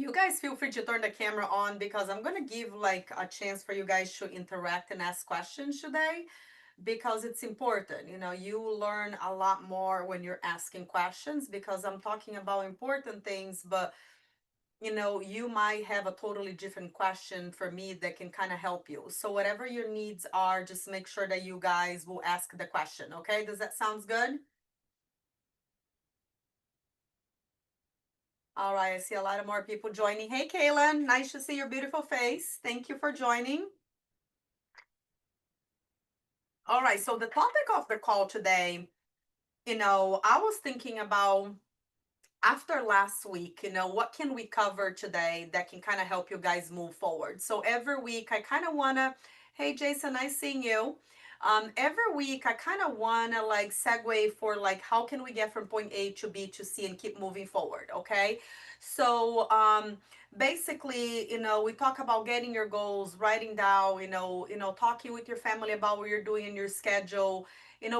You guys feel free to turn the camera on because I'm going to give like a chance for you guys to interact and ask questions today because it's important. You learn a lot more when you're asking questions because I'm talking about important things, but you might have a totally different question for me that can kind of help you. So whatever your needs are, just make sure that you guys will ask the question, okay? Does that sounds good? All right, I see a lot of more people joining. Hey, Kaylin, nice to see your beautiful face. Thank you for joining. All right, so the topic of the call today, I was thinking about after last week, what can we cover today that can kind of help you guys move forward? So every week, I kind of want to, hey, Jason, nice seeing you. Every week, I kind of want to like segue for like, how can we get from point A to B to C and keep moving forward? Okay. So, basically, we talk about getting your goals, writing down, talking with your family about what you're doing in your schedule,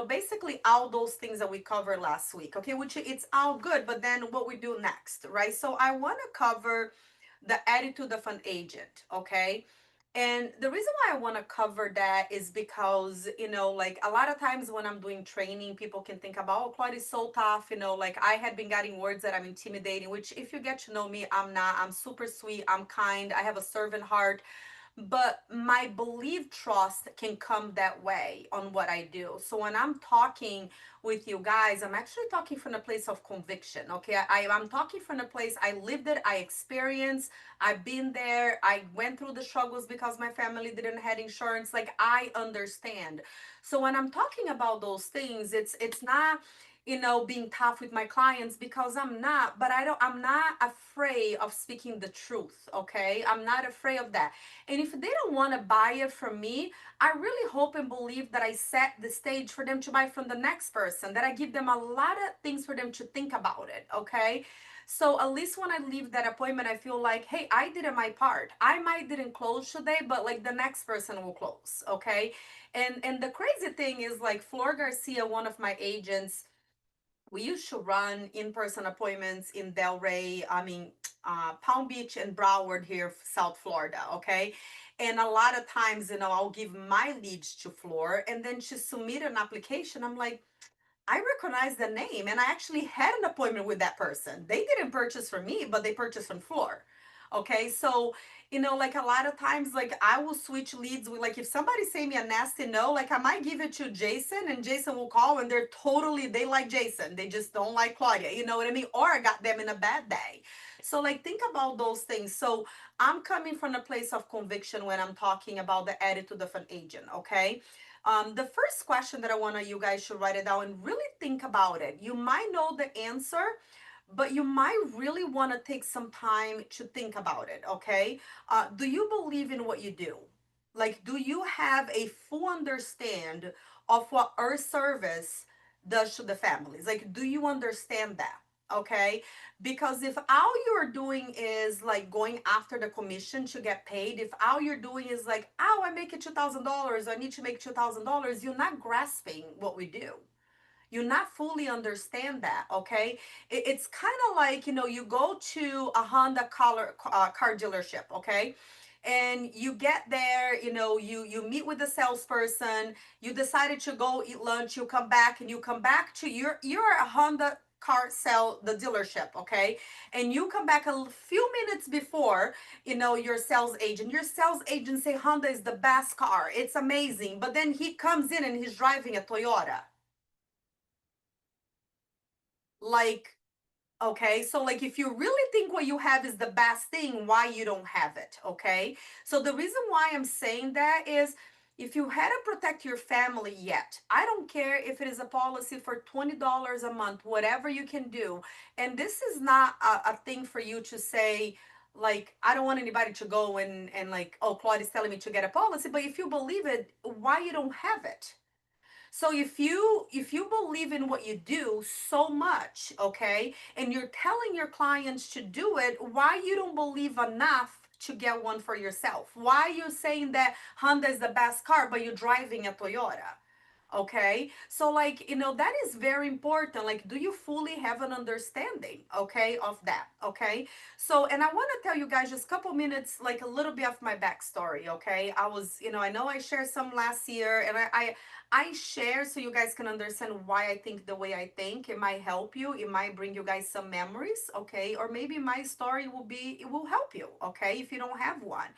basically all those things that we covered last week, okay, which it's all good, but then what we do next, right? So I want to cover the attitude of an agent, okay? And the reason why I want to cover that is because, like a lot of times when I'm doing training, people can think about, oh, Claudia is so tough, like I had been getting words that I'm intimidating, which if you get to know me, I'm not. I'm super sweet, I'm kind, I have a servant heart, but my belief trust can come that way on what I do. So when I'm talking with you guys, I'm actually talking from a place of conviction. Okay. I'm talking from a place I lived it, I experienced, I've been there, I went through the struggles because my family didn't have insurance. Like I understand. So when I'm talking about those things, it's not being tough with my clients because I'm not, but I'm not afraid of speaking the truth. Okay. I'm not afraid of that. And if they don't want to buy it from me, I really hope and believe that I set the stage for them to buy from the next person, that I give them a lot of things for them to think about it. Okay. So at least when I leave that appointment, I feel like, hey, I did my part. I might didn't close today, but like the next person will close. Okay. And the crazy thing is like Flor Garcia, one of my agents, we used to run in-person appointments in Delray, Palm Beach and Broward here, South Florida, okay? And a lot of times, I'll give my leads to Flor and then she submit an application. I'm like, I recognize the name and I actually had an appointment with that person. They didn't purchase from me, but they purchased from Flor. Okay, so like a lot of times, like I will switch leads with like if somebody say me a nasty no, like I might give it to Jason and Jason will call and they like Jason. They just don't like Claudia. You know what I mean? Or I got them in a bad day. So like think about those things. So I'm coming from a place of conviction when I'm talking about the attitude of an agent, okay? The first question that I want you guys should write it down and really think about it. You might know the answer, but you might really want to take some time to think about it, okay? Do you believe in what you do? Like, do you have a full understand of what our service does to the families? Like, do you understand that? Okay, because if all you're doing is like going after the commission to get paid, if all you're doing is like, oh, I make it $2,000, I need to make $2,000, you're not grasping what we do. You not fully understand that. Okay, it's kind of like, you go to a Honda car dealership, okay, and you get there, you meet with the salesperson, you decided to go eat lunch, you come back and you come back to you're a Honda car sell the dealership, okay, and you come back a few minutes before, your sales agent say Honda is the best car, it's amazing, but then he comes in and he's driving a Toyota. Like, okay, so like if you really think what you have is the best thing, why you don't have it, okay? So the reason why I'm saying that is if you had to protect your family yet, I don't care if it is a policy for $20 a month, whatever you can do. And this is not a thing for you to say, like, I don't want anybody to go and like, oh, Claude is telling me to get a policy. But if you believe it, why you don't have it? So if you believe in what you do so much, okay, and you're telling your clients to do it, why you don't believe enough to get one for yourself? Why are you saying that Honda is the best car, but you're driving a Toyota? Okay, so like, that is very important. Like, do you fully have an understanding, okay, of that? Okay, so, and I want to tell you guys just a couple minutes, like a little bit of my backstory. Okay, I was, I know I shared some last year, and I share so you guys can understand why I think the way I think. It might help you, it might bring you guys some memories, okay, or maybe my story it will help you, okay, if you don't have one.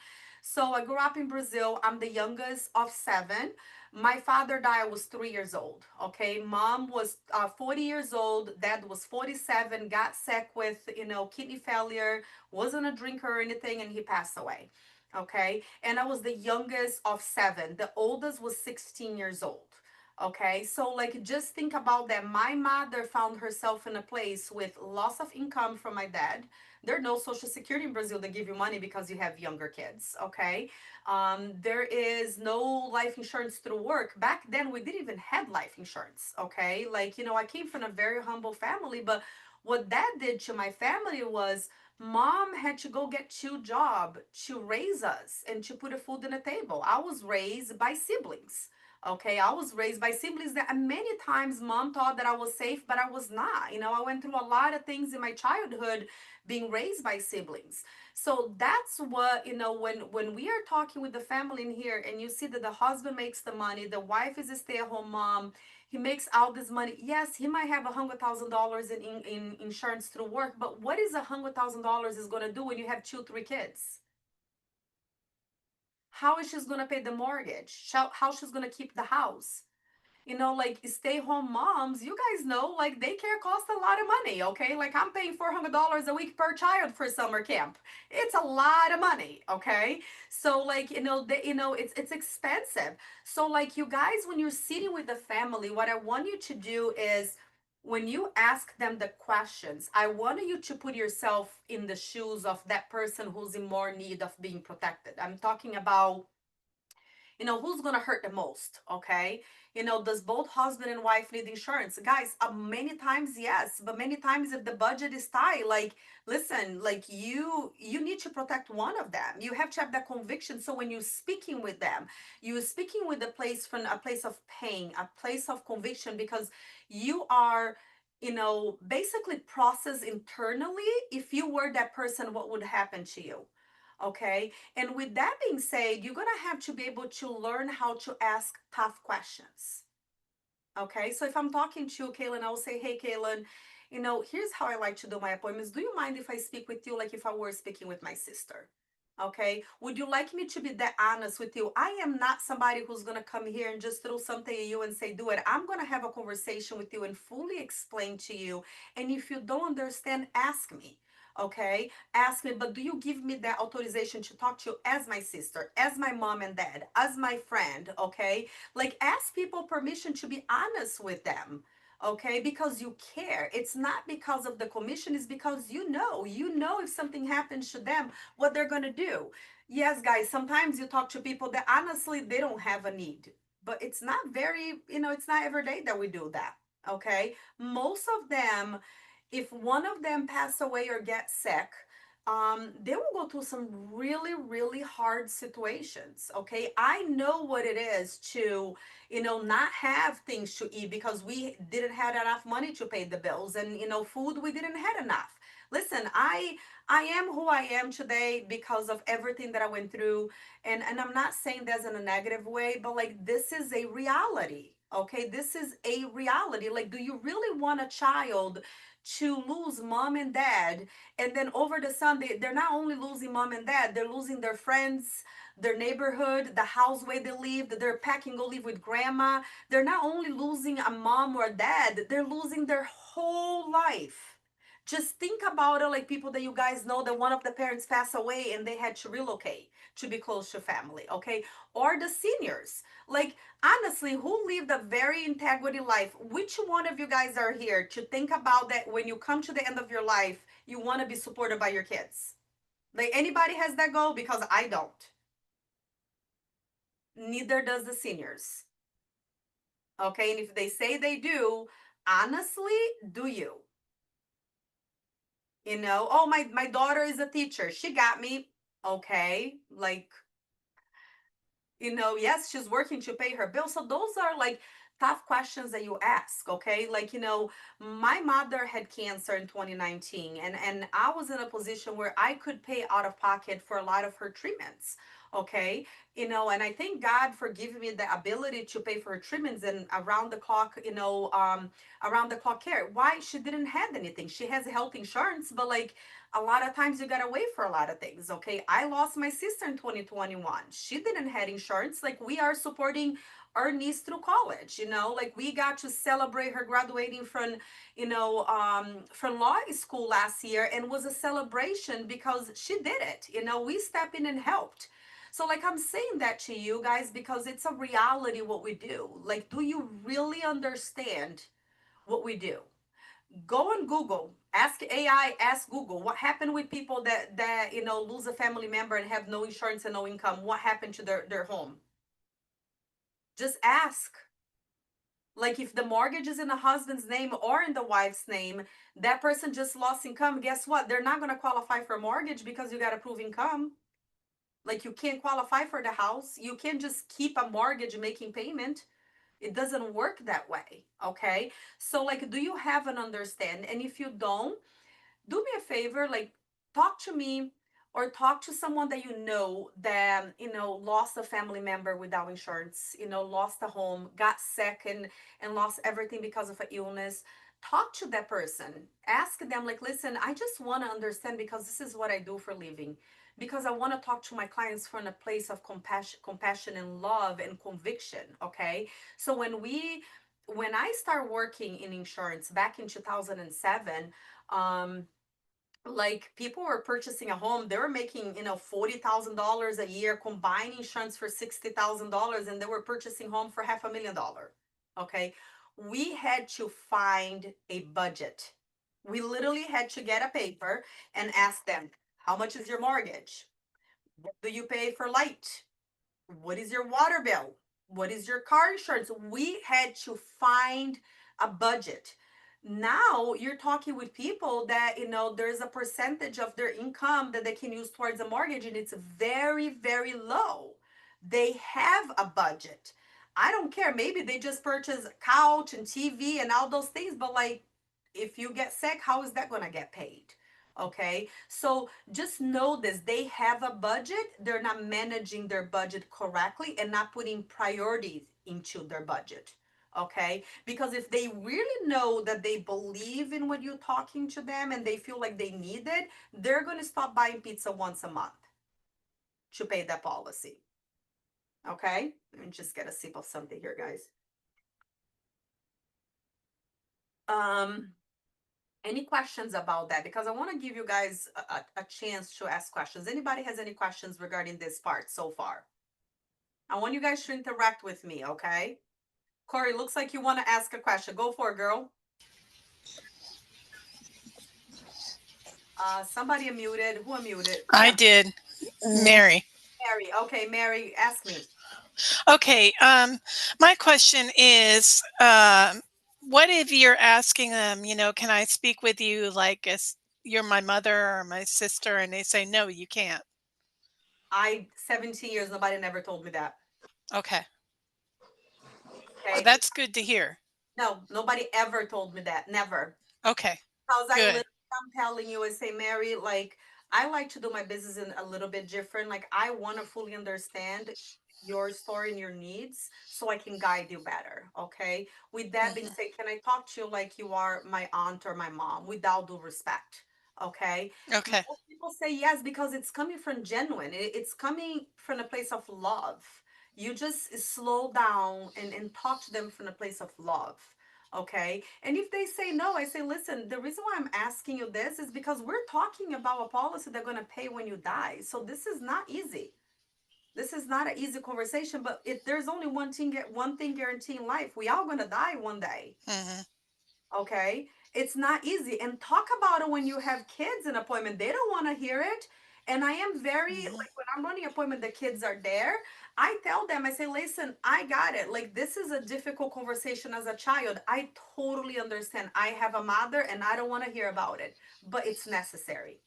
So I grew up in Brazil. I'm the youngest of seven. My father died, I was 3 years old. Okay. Mom was 40 years old. Dad was 47, got sick with, kidney failure, wasn't a drinker or anything, and he passed away. Okay. And I was the youngest of seven. The oldest was 16 years old. Okay. So, like, just think about that. My mother found herself in a place with loss of income from my dad. There's no social security in Brazil that give you money because you have younger kids. Okay. There is no life insurance through work. Back then, we didn't even have life insurance. Okay. Like, I came from a very humble family, but what that did to my family was mom had to go get two jobs to raise us and to put a food on the table. I was raised by siblings. Okay, I was raised by siblings that many times mom thought that I was safe, but I was not. I went through a lot of things in my childhood being raised by siblings. So that's what, when we are talking with the family in here and you see that the husband makes the money, the wife is a stay-at-home mom, he makes all this money. Yes, he might have $100,000 in insurance through work, but what is $100,000 is going to do when you have two, three kids? How is she's going to pay the mortgage? How she's going to keep the house? Like stay home moms, you guys know, like daycare costs a lot of money, okay? Like I'm paying $400 a week per child for summer camp. It's a lot of money, okay? So like, it's expensive. So like you guys, when you're sitting with the family, what I want you to do is when you ask them the questions, I want you to put yourself in the shoes of that person who's in more need of being protected. I'm talking about who's gonna hurt the most. Okay, does both husband and wife need insurance? Guys, many times yes, but many times if the budget is tight, like, listen, like you need to protect one of them. You have to have that conviction, so when you're speaking with them, you're speaking with a place from a place of pain, a place of conviction, because you are basically process internally, if you were that person, what would happen to you. Okay. And with that being said, you're going to have to be able to learn how to ask tough questions. Okay. So if I'm talking to Kaylin, I will say, hey, Kaylin, here's how I like to do my appointments. Do you mind if I speak with you like if I were speaking with my sister? Okay. Would you like me to be that honest with you? I am not somebody who's going to come here and just throw something at you and say, do it. I'm going to have a conversation with you and fully explain to you. And if you don't understand, ask me. Okay. Ask me, but do you give me that authorization to talk to you as my sister, as my mom and dad, as my friend? Okay. Like ask people permission to be honest with them. Okay, because you care. It's not because of the commission, it's because you know if something happens to them, what they're going to do. Yes, guys, sometimes you talk to people that honestly they don't have a need, but it's not it's not every day that we do that. Okay, most of them, if one of them pass away or get sick, they will go through some really, really hard situations. Okay, I know what it is to, not have things to eat because we didn't have enough money to pay the bills, and food we didn't have enough. Listen, I am who I am today because of everything that I went through, and I'm not saying that's in a negative way, but like this is a reality. Okay, this is a reality. Like, do you really want a child to lose mom and dad, and then over the Sunday they're not only losing mom and dad, they're losing their friends, their neighborhood, the house where they live, they're packing go live with grandma. They're not only losing a mom or dad, they're losing their whole life. Just think about it, like people that you guys know that one of the parents passed away and they had to relocate to be close to family. Okay, or the seniors, like honestly, who lived a very integrity life? Which one of you guys are here to think about that when you come to the end of your life, you want to be supported by your kids? Like anybody has that goal? Because I don't. Neither does the seniors. Okay, and if they say they do, honestly, do you? Oh, my daughter is a teacher. She got me. Okay, like yes, she's working to pay her bill. So those are like tough questions that you ask, okay? Like, my mother had cancer in 2019, and I was in a position where I could pay out of pocket for a lot of her treatments, okay? And I thank God for giving me the ability to pay for her treatments and around the clock, around the clock care. Why? She didn't have anything. She has health insurance, but like a lot of times you gotta wait for a lot of things, okay? I lost my sister in 2021. She didn't have insurance. Like, we are supporting our niece through college, like we got to celebrate her graduating from law school last year, and was a celebration because she did it. We stepped in and helped. So, like, I'm saying that to you guys because it's a reality what we do. Like, do you really understand what we do? Go on Google, ask AI, ask Google what happened with people that lose a family member and have no insurance and no income. What happened to their home? Just ask. Like, if the mortgage is in the husband's name or in the wife's name, that person just lost income. Guess what? They're not going to qualify for a mortgage because you got to prove income. Like, you can't qualify for the house. You can't just keep a mortgage making payment. It doesn't work that way. Okay. So, like, do you have an understand? And if you don't, do me a favor, like, talk to me or talk to someone that that lost a family member without insurance, lost a home, got sick, and lost everything because of an illness. Talk to that person, ask them, like, listen, I just want to understand because this is what I do for a living, because I want to talk to my clients from a place of compassion and love and conviction. Okay. So when I started working in insurance back in 2007, um like, people were purchasing a home, they were making $40,000 a year, combining insurance for $60,000, and they were purchasing home for $500,000. Okay. We had to find a budget. We literally had to get a paper and ask them, how much is your mortgage? What do you pay for light? What is your water bill? What is your car insurance? We had to find a budget. Now you're talking with people that, there's a percentage of their income that they can use towards a mortgage, and it's very, very low. They have a budget. I don't care. Maybe they just purchase a couch and TV and all those things, but like, if you get sick, how is that going to get paid? Okay. So just know this, they have a budget, they're not managing their budget correctly and not putting priorities into their budget. Okay. Because if they really know that they believe in what you're talking to them and they feel like they need it, they're going to stop buying pizza once a month to pay that policy. Okay. Let me just get a sip of something here, guys. Um, any questions about that? Because I want to give you guys a chance to ask questions. Anybody has any questions regarding this part so far? I want you guys to interact with me, okay? Corey, looks like you want to ask a question. Go for it, girl. Somebody unmuted. Who unmuted? I Yeah, did, Mary. Mary. Okay, Mary, ask me. Okay, my question is, what if you're asking them, can I speak with you like as you're my mother or my sister, and they say, no, you can't. 17 years, nobody never told me that. Okay, well, Okay. that's good to hear. No, nobody ever told me that. Never. Okay, Because I literally, good. I'm telling you, I say, Mary, like, I like to do my business in a little bit different. Like, I want to fully understand your story and your needs so I can guide you better. Okay. With that being Hmm. said, can I talk to you like you are my aunt or my mom without due respect? Okay. Okay, Most people say yes because it's coming from genuine, it's coming from a place of love. You just slow down and talk to them from a place of love. Okay. And if they say no, I say, listen, the reason why I'm asking you this is because we're talking about a policy they're going to pay when you die. So this is not easy. This is not an easy conversation, but if there's only one thing guaranteeing life, we all going to die one day. hmm, Okay. It's not easy. And talk about it when you have kids in appointment. They don't want to hear it. And I am very, hmm. like, when I'm running appointment, the kids are there. I tell them, I say, listen, I got it. Like, this is a difficult conversation as a child. I totally understand. I have a mother and I don't want to hear about it, but it's necessary.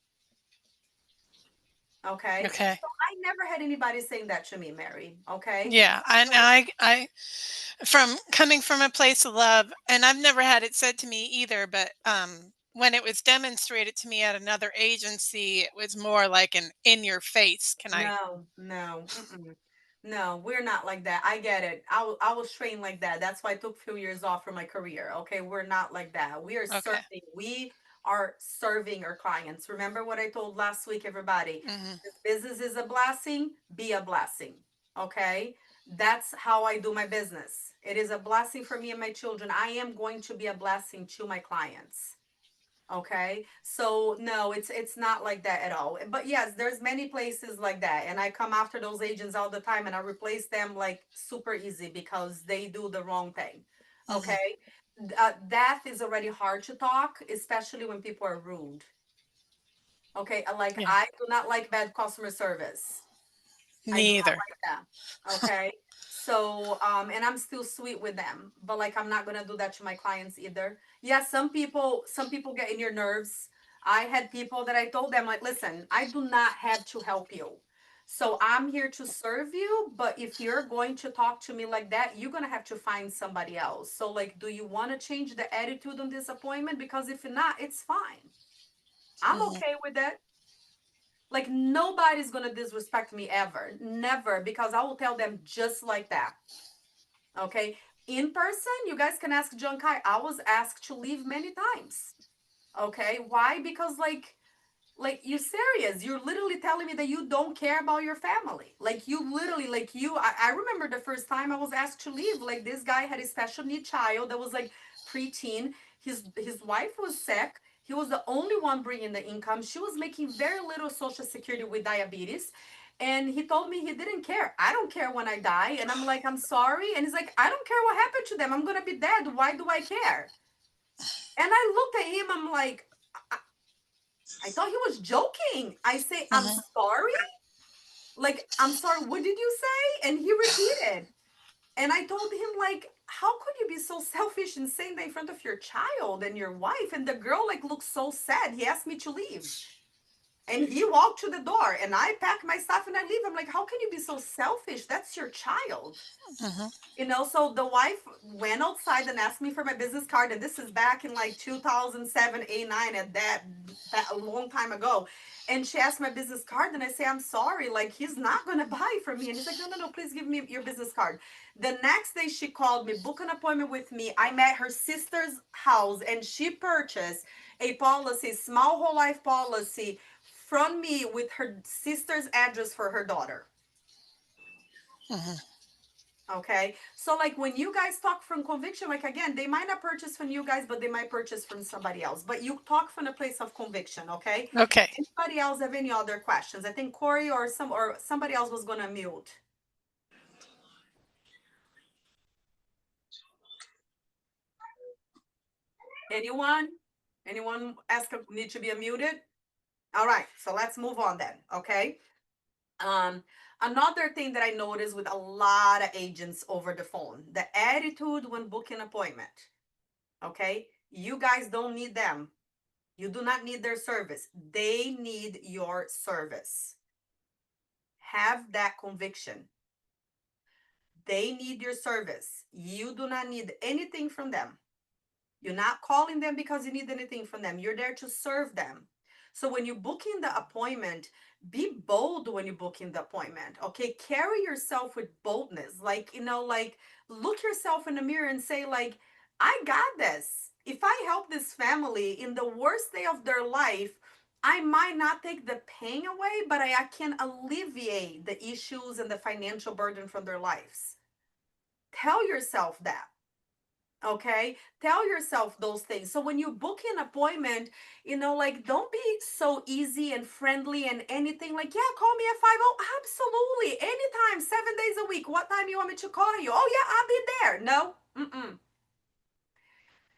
Okay. Okay, So I never had anybody saying that to me, Mary. Okay. Yeah, and So from coming from a place of love, and I've never had it said to me either, but when it was demonstrated to me at another agency, it was more like an in your face. Can I? no, no, mm-mm. No, we're not like that. I get it. I was trained like that. That's why I took a few years off from my career. Okay, we're not like that. We are Okay. serving. We are serving our clients. Remember what I told last week, everybody? Hmm. This business is a blessing. Be a blessing. Okay, that's how I do my business. It is a blessing for me and my children. I am going to be a blessing to my clients. Okay, so no, it's not like that at all. But yes, there's many places like that, and I come after those agents all the time, and I replace them like super easy because they do the wrong thing. Hmm. Okay, death is already hard to talk, especially when people are rude. Okay, like Yeah. I do not like bad customer service. I do not Neither. like that. Okay. So, and I'm still sweet with them, but like I'm not gonna do that to my clients either. Yeah, some people get in your nerves. I had people that I told them, like, listen, I do not have to help you. So I'm here to serve you, but if you're going to talk to me like that, you're gonna have to find somebody else. So, like, do you want to change the attitude on this appointment? Because if not, it's fine. I'm Hmm. okay with that. Like nobody's gonna disrespect me ever. Never, because I will tell them just like that. Okay. In person, you guys can ask John Kai. I was asked to leave many times. Okay. Why? Because like you're serious. You're literally telling me that you don't care about your family. Like you literally, like I remember the first time I was asked to leave. Like this guy had a special need child that was like preteen. His wife was sick. He was the only one bringing the income. She was making very little social security with diabetes. And he told me he didn't care. I don't care when I die. And I'm like, I'm sorry. And he's like, I don't care what happened to them. I'm going to be dead. Why do I care? And I looked at him. I'm like, I thought he was joking. I say, I'm Hmm. sorry. Like, I'm sorry, what did you say? And he repeated. And I told him, like, how could you be so selfish and saying that in front of your child and your wife? And the girl, like, looked so sad. He asked me to leave. And he walked to the door and I pack my stuff and I leave. I'm like, how can you be so selfish? That's your child. Hmm. You know, so the wife went outside and asked me for my business card, and this is back in like 2007, 8, 9, at that a long time ago. And she asked my business card, and I say, I'm sorry, like he's not gonna buy from me. And he's like, no, no, no, please give me your business card. The next day she called me, book an appointment with me. I met her sister's house, and she purchased a policy, small whole life policy, from me with her sister's address for her daughter. Hmm. Okay. So like when you guys talk from conviction, like again, they might not purchase from you guys, but they might purchase from somebody else. But you talk from a place of conviction, okay? Okay. Anybody else have any other questions? I think Corey or somebody else was gonna mute. Anyone? Anyone ask need to be unmuted? All right, so let's move on then. Okay. Um, Another thing that I noticed with a lot of agents over the phone, the attitude when booking appointment. Okay, you guys don't need them. You do not need their service. They need your service. Have that conviction. They need your service. You do not need anything from them. You're not calling them because you need anything from them. You're there to serve them. So when you book in the appointment, be bold when you book in the appointment. Okay, carry yourself with boldness. Like, like look yourself in the mirror and say, like, I got this. If I help this family in the worst day of their life, I might not take the pain away, but I can alleviate the issues and the financial burden from their lives. Tell yourself that. Okay, tell yourself those things. So when you book an appointment, like don't be so easy and friendly and anything like, yeah, call me at 5. Oh, absolutely, anytime, 7 days a week. What time you want me to call you? Oh yeah, I'll be there. No. Mm-mm.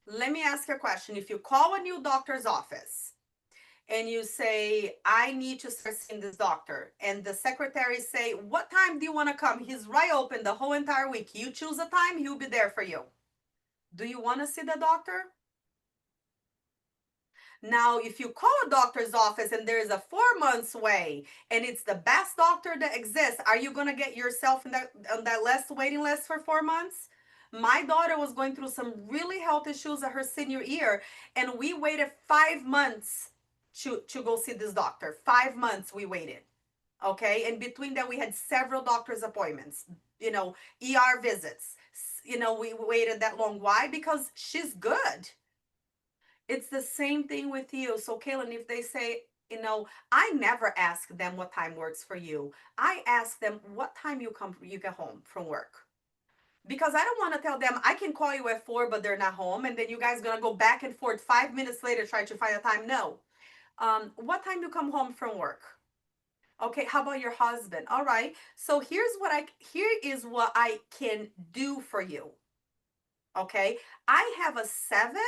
Let me ask you a question. If you call a new doctor's office and you say, I need to start seeing this doctor, and the secretary say, what time do you want to come? He's right open the whole entire week. You choose a time, he'll be there for you. Do you want to see the doctor? Now, if you call a doctor's office and there is a 4 months wait and it's the best doctor that exists, are you gonna get yourself in that on that list waiting list for 4 months? My daughter was going through some really health issues at her senior year, and we waited 5 months to go see this doctor. 5 months we waited. Okay, and between that we had several doctor's appointments, ER visits. We waited that long. Why? Because she's good. It's the same thing with you. So, Kaylin, if they say, I never ask them what time works for you. I ask them what time you get home from work. Because I don't want to tell them I can call you at 4, but they're not home, and then you guys gonna go back and forth 5 minutes later trying to find a time. No. What time you come home from work? Okay, how about your husband? All right. So here is what I can do for you. Okay, I have a 7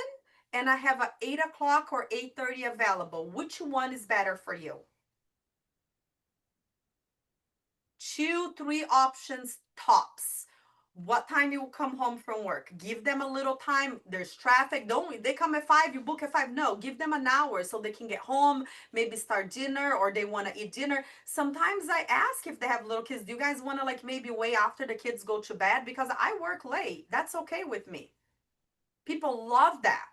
and I have a 8 o'clock or 8:30 available. Which one is better for you? 2, 3 options tops. What time you come home from work? Give them a little time. There's traffic. Don't they come at 5, you book at 5? No, give them an hour so they can get home, maybe start dinner, or they want to eat dinner. Sometimes I ask if they have little kids, do you guys want to like maybe wait after the kids go to bed? Because I work late. That's okay with me. People love that.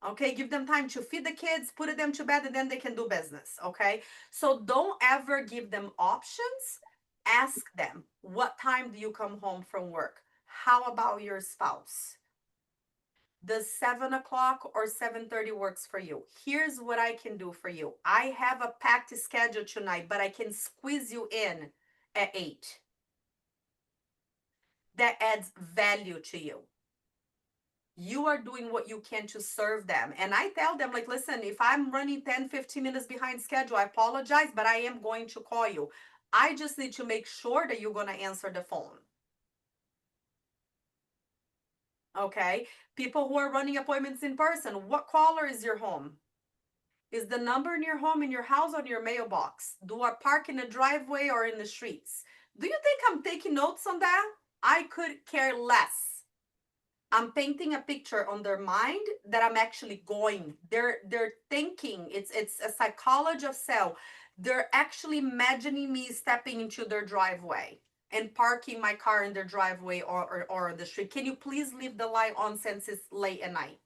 Okay, give them time to feed the kids, put them to bed, and then they can do business. Okay, so don't ever give them options. Ask them, what time do you come home from work? How about your spouse? Does 7 o'clock or 7:30 works for you? Here's what I can do for you. I have a packed schedule tonight, but I can squeeze you in at 8. That adds value to you. You are doing what you can to serve them. And I tell them, like, listen, if I'm running 10, 15 minutes behind schedule, I apologize, but I am going to call you. I just need to make sure that you're going to answer the phone. Okay. People who are running appointments in person, what caller is your home? Is the number in your home, in your house, on your mailbox? Do I park in the driveway or in the streets? Do you think I'm taking notes on that? I could care less. I'm painting a picture on their mind that I'm actually going. They're thinking. It's a psychology of self. They're actually imagining me stepping into their driveway and parking my car in their driveway or the street. Can you please leave the light on since it's late at night?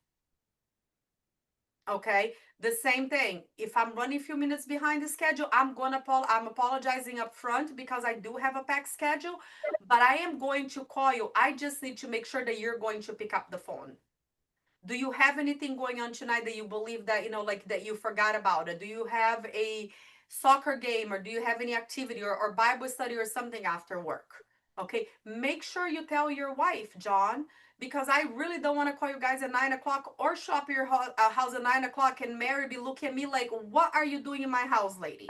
Okay, the same thing. If I'm running a few minutes behind the schedule, I'm apologizing up front because I do have a packed schedule, but I am going to call you. I just need to make sure that you're going to pick up the phone. Do you have anything going on tonight that you believe that, like that you forgot about it? Do you have a soccer game, or do you have any activity or Bible study or something after work? Okay, make sure you tell your wife, John, because I really don't want to call you guys at 9 o'clock or shop your house at 9 o'clock and Mary be looking at me like, what are you doing in my house, lady?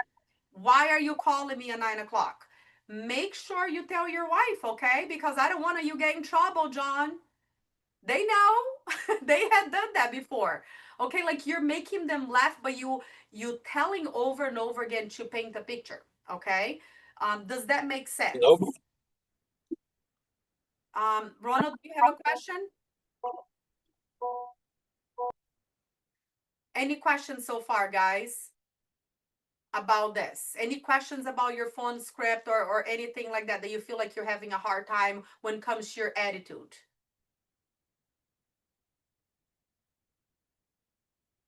Why are you calling me at 9 o'clock? Make sure you tell your wife, okay? Because I don't want you get in trouble, John. They know. They had done that before. Okay, like you're making them laugh, but you telling over and over again to paint a picture. Okay, does that make sense? Nope. Ronald, do you have a question? Any questions so far, guys, about this? Any questions about your phone script or anything like that you feel like you're having a hard time when it comes to your attitude?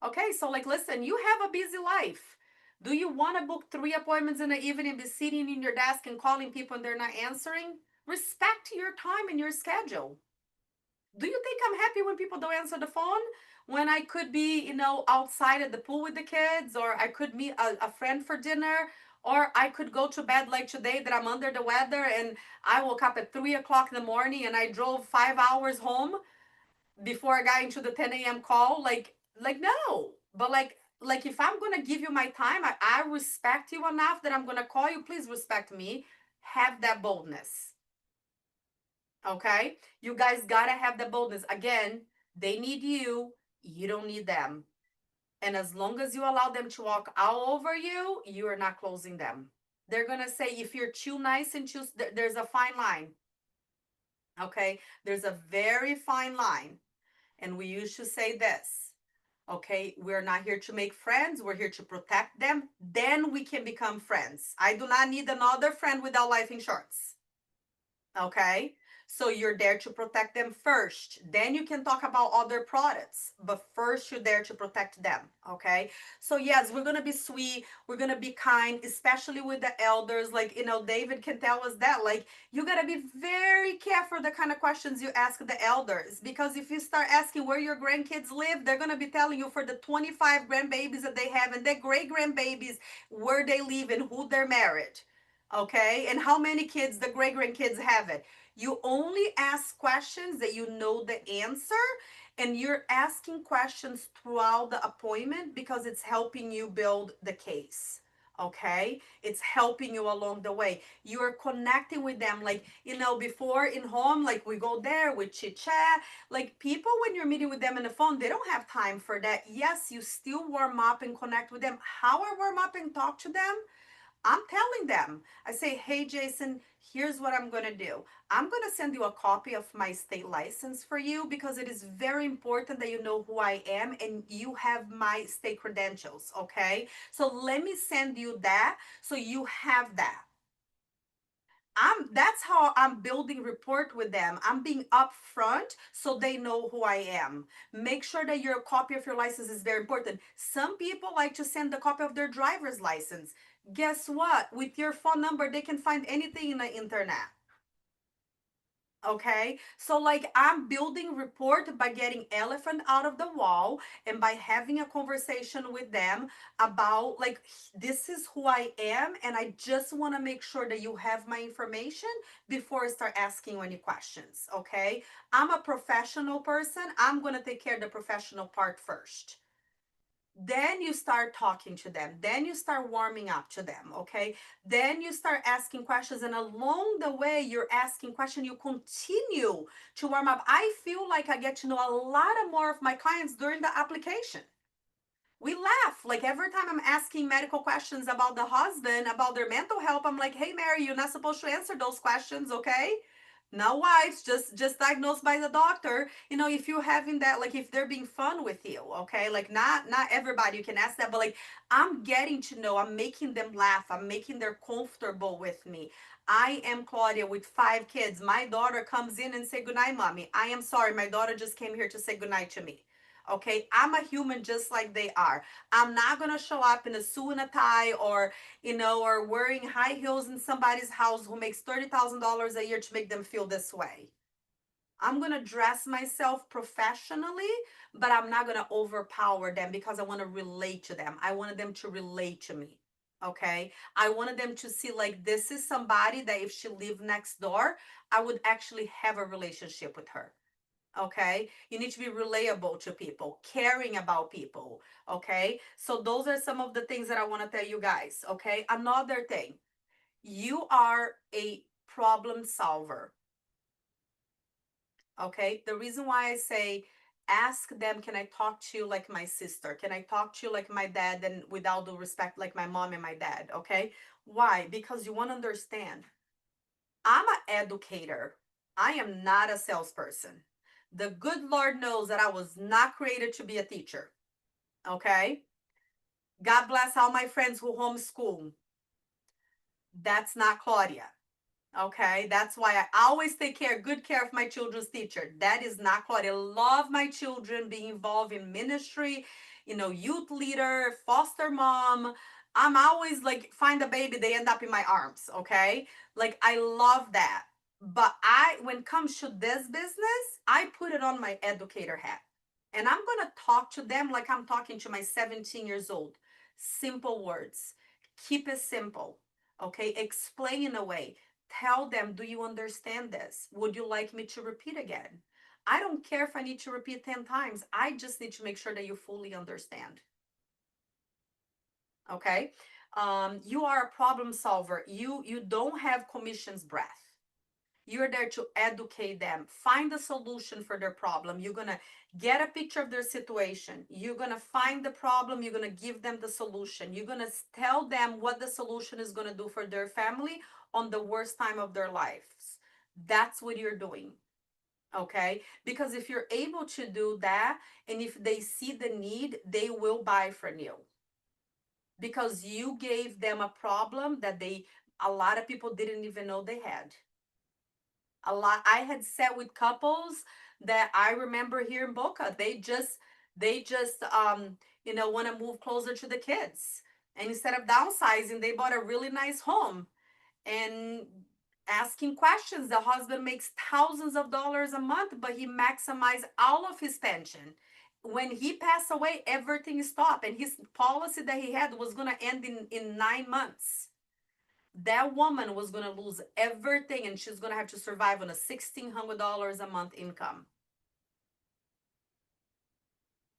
Okay, so like, listen, you have a busy life. Do you want to book 3 appointments in the evening and be sitting in your desk and calling people and they're not answering? Respect your time and your schedule. Do you think I'm happy when people don't answer the phone? When I could be, outside at the pool with the kids, or I could meet a friend for dinner, or I could go to bed like today that I'm under the weather and I woke up at 3 o'clock in the morning and I drove 5 hours home before I got into the 10 a.m. call. Like no. But like if I'm gonna give you my time, I respect you enough that I'm gonna call you. Please respect me. Have that boldness. Okay? You guys gotta have the boldness. Again, they need you, you don't need them. And as long as you allow them to walk all over you, you are not closing them. They're gonna say if you're too nice and there's a fine line. Okay, there's a very fine line. And we used to say this. Okay, we're not here to make friends, we're here to protect them. Then we can become friends. I do not need another friend without life insurance. Okay, so you're there to protect them first, then you can talk about other products, but first you're there to protect them. Okay, so yes, we're gonna be sweet, we're gonna be kind, especially with the elders. Like, David can tell us that, like, you gotta be very careful the kind of questions you ask the elders, because if you start asking where your grandkids live, they're gonna be telling you for the 25 grandbabies that they have and their great grandbabies where they live and who they're married. Okay, and how many kids the great grandkids have it. You only ask questions that you know the answer, and you're asking questions throughout the appointment because it's helping you build the case. Okay, it's helping you along the way. You're connecting with them, like, before in home, like, we go there with chit chat. Like, people, when you're meeting with them on the phone, they don't have time for that. Yes, you still warm up and connect with them. How I warm up and talk to them, I'm telling them, I say, hey, Jason, here's what I'm going to do. I'm going to send you a copy of my state license for you because it is very important that you know who I am and you have my state credentials. Okay. So let me send you that so you have that. That's how I'm building rapport with them. I'm being upfront so they know who I am. Make sure that your copy of your license is very important. Some people like to send the copy of their driver's license. Guess what? With your phone number, they can find anything in the internet. Okay, so like, I'm building rapport by getting elephant out of the wall and by having a conversation with them about, like, this is who I am and I just want to make sure that you have my information before I start asking any questions. Okay, I'm a professional person, I'm going to take care of the professional part first. Then you start talking to them, then you start warming up to them. Okay, then you start asking questions, and along the way you're asking questions, you continue to warm up. I feel like I get to know a lot more of my clients during the application. We laugh, like, every time I'm asking medical questions about the husband, about their mental health, I'm like, hey, Mary, you're not supposed to answer those questions. Okay, now wives, just diagnosed by the doctor. If you're having that, like, if they're being fun with you. Okay, like, not everybody you can ask that, but like, I'm getting to know, I'm making them laugh, I'm making them comfortable with me. I am Claudia with 5 kids. My daughter comes in and say goodnight, mommy. I am sorry, my daughter just came here to say goodnight to me. Okay, I'm a human just like they are. I'm not gonna show up in a suit and a tie, or wearing high heels in somebody's house who makes $30,000 a year to make them feel this way. I'm gonna dress myself professionally, but I'm not gonna overpower them because I want to relate to them. I wanted them to relate to me. Okay, I wanted them to see, like, this is somebody that if she lived next door, I would actually have a relationship with her. Okay, you need to be relatable to people, caring about people. Okay, so those are some of the things that I want to tell you guys. Okay, another thing, you are a problem solver. Okay, the reason why I say ask them, can I talk to you like my sister, can I talk to you like my dad, and with all due respect, like my mom and my dad. Okay, why? Because you want to understand, I'm an educator. I am not a salesperson. The good Lord knows that I was not created to be a teacher. Okay. God bless all my friends who homeschool. That's not Claudia. Okay. That's why I always take good care of my children's teacher. That is not Claudia. Love my children, being involved in ministry, youth leader, foster mom. I'm always like, find a baby, they end up in my arms. Okay. Like, I love that. But when it comes to this business, I put it on my educator hat. And I'm going to talk to them like I'm talking to my 17 years old. Simple words. Keep it simple. Okay. Explain in a way. Tell them, do you understand this? Would you like me to repeat again? I don't care if I need to repeat 10 times. I just need to make sure that you fully understand. Okay. You are a problem solver. You don't have commission's breath. You're there to educate them, find a solution for their problem. You're going to get a picture of their situation. You're going to find the problem. You're going to give them the solution. You're going to tell them what the solution is going to do for their family on the worst time of their lives. That's what you're doing. Okay, because if you're able to do that, and if they see the need, they will buy from you, because you gave them a problem that a lot of people didn't even know they had. A lot, I had sat with couples that I remember here in Boca, they just want to move closer to the kids, and instead of downsizing, they bought a really nice home, and asking questions. The husband makes thousands of dollars a month, but he maximized all of his pension. When he passed away, everything stopped, and his policy that he had was going to end in 9 months. That woman was going to lose everything, and she's going to have to survive on a $1,600 a month income.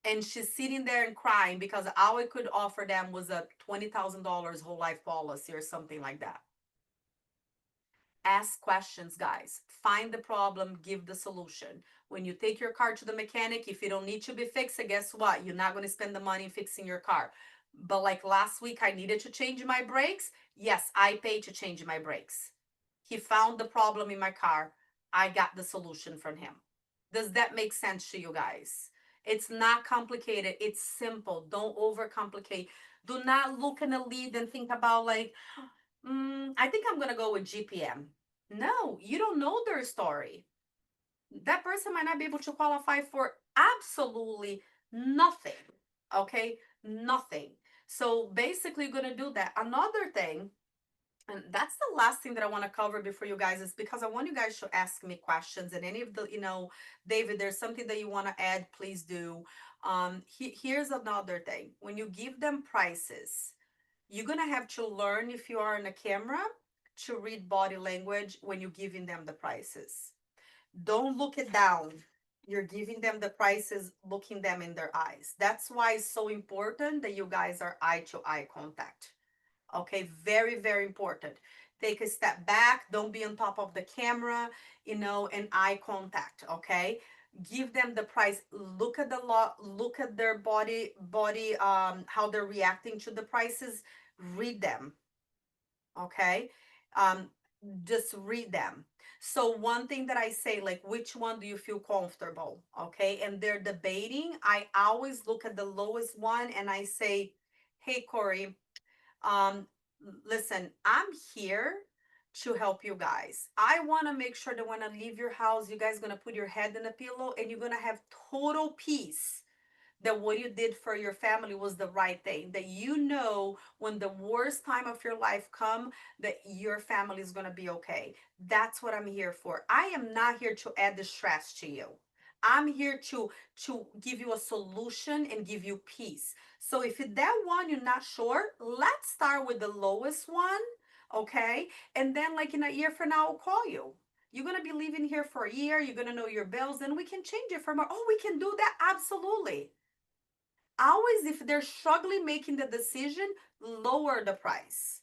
And she's sitting there and crying because all I could offer them was a $20,000 whole life policy or something like that. Ask questions, guys. Find the problem, give the solution. When you take your car to the mechanic, if you don't need to be fixed, guess what? You're not going to spend the money fixing your car. But like last week, I needed to change my brakes. Yes, I paid to change my brakes. He found the problem in my car. I got the solution from him. Does that make sense to you guys? It's not complicated. It's simple. Don't overcomplicate. Do not look in a lead and think about like, I think I'm gonna go with GPM. No, you don't know their story. That person might not be able to qualify for absolutely nothing. Okay, nothing. So basically, you're gonna do that. Another thing, and that's the last thing that I want to cover before you guys, is because I want you guys to ask me questions, and any of the, David, there's something that you want to add, please do. Here's another thing. When you give them prices, you're gonna have to learn, if you are on a camera, to read body language when you're giving them the prices. Don't look it down. You're giving them the prices, looking them in their eyes. That's why it's so important that you guys are eye to eye contact. Okay, very, very important. Take a step back, don't be on top of the camera, and eye contact. Okay, give them the price, look at the law, look at their body, how they're reacting to the prices, read them. Okay, um just read them. So one thing that I say, like, which one do you feel comfortable? Okay, and they're debating, I always look at the lowest one and I say, hey Corey, um listen, I'm here to help you guys. I want to make sure that when I leave your house, you guys gonna put your head in a pillow and you're gonna have total peace that what you did for your family was the right thing, that when the worst time of your life come, that your family is going to be okay. That's what I'm here for. I am not here to add the stress to you. I'm here to give you a solution and give you peace. So if that one you're not sure, let's start with the lowest one. Okay, and then like in a year from now I'll call you. You're going to be living here for a year, you're going to know your bills, then we can change it from, oh, we can do that, absolutely. Always, if they're struggling making the decision, lower the price.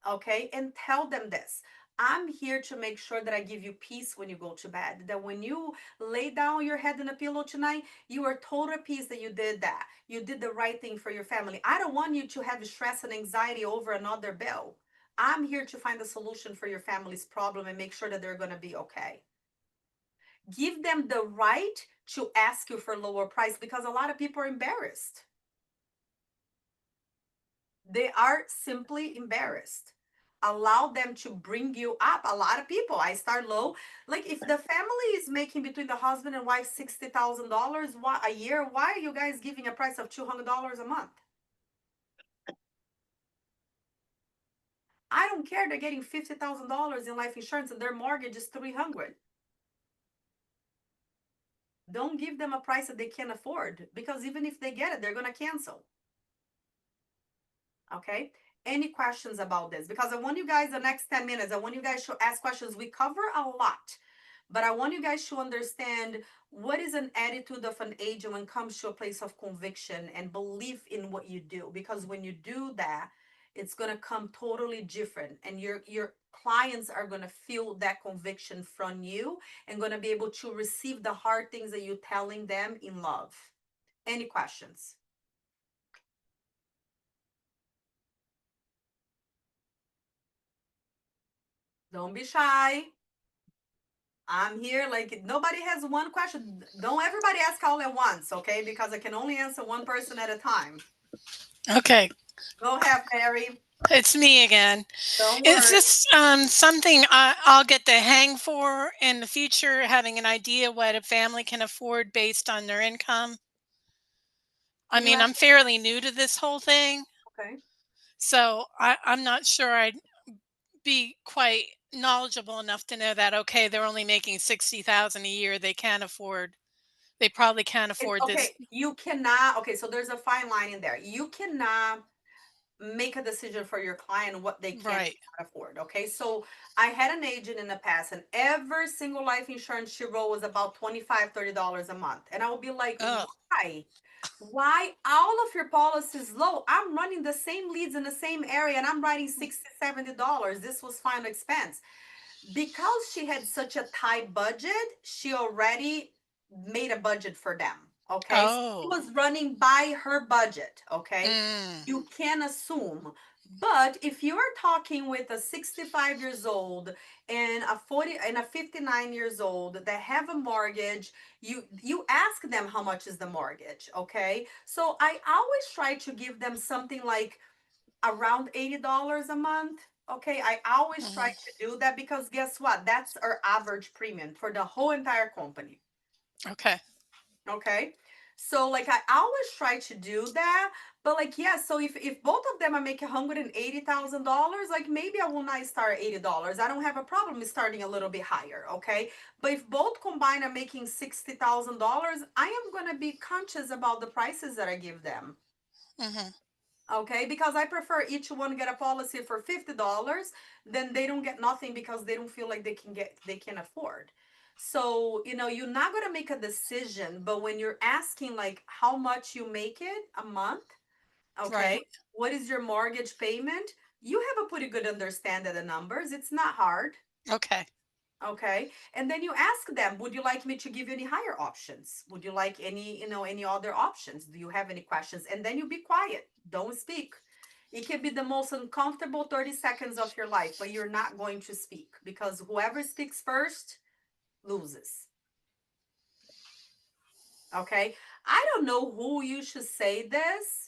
Okay, and tell them this: I'm here to make sure that I give you peace when you go to bed, that when you lay down your head in a pillow tonight, you are total peace that you did that, you did the right thing for your family. I don't want you to have stress and anxiety over another bill. I'm here to find a solution for your family's problem and make sure that they're going to be okay. Give them the right to ask you for lower price, because a lot of people are embarrassed. They are simply embarrassed. Allow them to bring you up. A lot of people, I start low. Like, if the family is making between the husband and wife $60,000 a year, why are you guys giving a price of $200 a month? I don't care. They're getting $50,000 in life insurance and their mortgage is 300. Don't give them a price that they can't afford, because even if they get it, they're gonna cancel. Okay, any questions about this? Because I want you guys, the next 10 minutes, I want you guys to ask questions. We cover a lot, but I want you guys to understand what is an attitude of an agent when it comes to a place of conviction and belief in what you do. Because when you do that, it's going to come totally different, and your clients are going to feel that conviction from you and going to be able to receive the hard things that you're telling them in love. Any questions? Don't be shy. I'm here. Like nobody has one question. Don't everybody ask all at once, okay? Because I can only answer one person at a time. Okay, Go ahead, Mary. it's me again. Don't Is worry. this something I'll get the hang for in the future, having an idea what a family can afford based on their income? I You mean, have I'm fairly new to this whole thing, okay. so I'm not sure I'd be quite knowledgeable enough to know that, okay, they're only making 60,000 a year. They probably can't It's afford this. okay. You cannot. Okay, so there's a fine line in there. You cannot make a decision for your client what they can and Right. cannot afford. Okay, so I had an agent in the past, and every single life insurance she wrote was about $25-$30 a month, and I would be like, Oh, why? Why all of your policies low? I'm running the same leads in the same area, and I'm writing $60-$70. This was final expense because she had such a tight budget. She already made a budget for them. Okay, so she oh, was running by her budget. Okay, mm, you can assume. But if you are talking with a 65 years old and a 40 and a 59 years old that have a mortgage, you ask them how much is the mortgage. Okay, so I always try to give them something like around $80 a month. Okay, I always try mhm. to do that because guess what? That's our average premium for the whole entire company. Okay. Okay. So like I always try to do that, but like yeah, so if both of them are making $180,000, like maybe I will not start at $80. I don't have a problem with starting a little bit higher, okay? But if both combined are making $60,000, I am gonna be conscious about the prices that I give them. Hmm. Okay, because I prefer each one get a policy for $50, then they don't get nothing because they don't feel like they can afford. So, you're not gonna make a decision, but when you're asking like how much you make it a month, Right. okay, what is your mortgage payment? You have a pretty good understanding of the numbers. It's not hard. Okay. Okay. And then you ask them, would you like me to give you any higher options? Would you like any other options? Do you have any questions? And then you be quiet. Don't speak. It can be the most uncomfortable 30 seconds of your life, but you're not going to speak because whoever speaks first loses. Okay. I don't know who you should say this.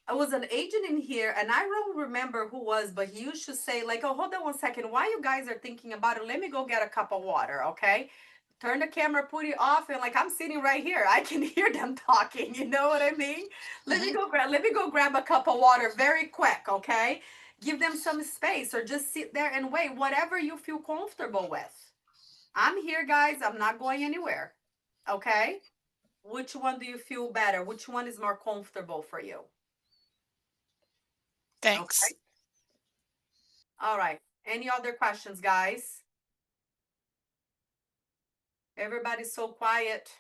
I was an agent in here and I don't remember who was, but he used to say, like, oh, hold on 1 second. While you guys are thinking about it, let me go get a cup of water, okay? Turn the camera, put it off, and like I'm sitting right here. I can hear them talking. You know what I mean? Hmm. Let me go grab a cup of water very quick, okay? Give them some space or just sit there and wait, whatever you feel comfortable with. I'm here, guys. I'm not going anywhere. Okay? Which one do you feel better? Which one is more comfortable for you? Thanks. Okay. All right. Any other questions, guys? Everybody's so quiet.